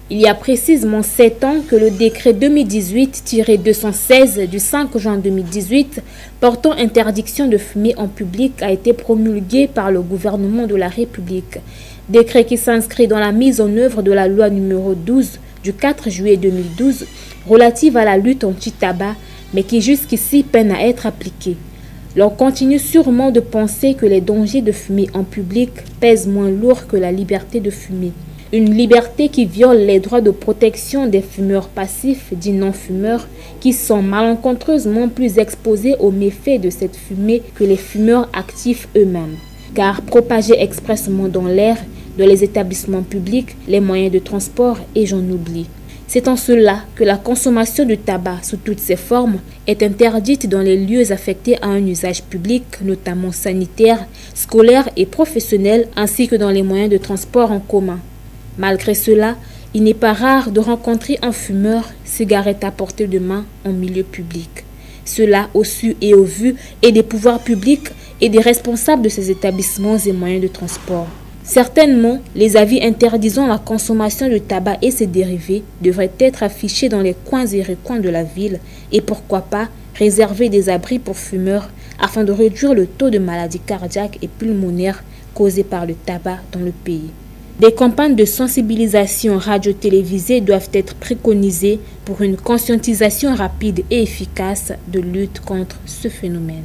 Il y a précisément 7 ans que le décret 2018-216 du 5 juin 2018 portant interdiction de fumer en public a été promulgué par le gouvernement de la République. Décret qui s'inscrit dans la mise en œuvre de la loi numéro 12 du 4 juillet 2012 relative à la lutte anti-tabac, mais qui jusqu'ici peine à être appliquée. L'on continue sûrement de penser que les dangers de fumer en public pèsent moins lourd que la liberté de fumer. Une liberté qui viole les droits de protection des fumeurs passifs, dits non-fumeurs, qui sont malencontreusement plus exposés aux méfaits de cette fumée que les fumeurs actifs eux-mêmes. Car propagés expressément dans l'air, dans les établissements publics, les moyens de transport et j'en oublie. C'est en cela que la consommation de tabac sous toutes ses formes est interdite dans les lieux affectés à un usage public, notamment sanitaire, scolaire et professionnel, ainsi que dans les moyens de transport en commun. Malgré cela, il n'est pas rare de rencontrer un fumeur, cigarette à portée de main en milieu public. Cela au su et au vu et des pouvoirs publics et des responsables de ces établissements et moyens de transport. Certainement, les avis interdisant la consommation de tabac et ses dérivés devraient être affichés dans les coins et recoins de la ville et pourquoi pas réserver des abris pour fumeurs afin de réduire le taux de maladies cardiaques et pulmonaires causées par le tabac dans le pays. Des campagnes de sensibilisation radio-télévisées doivent être préconisées pour une conscientisation rapide et efficace de lutte contre ce phénomène.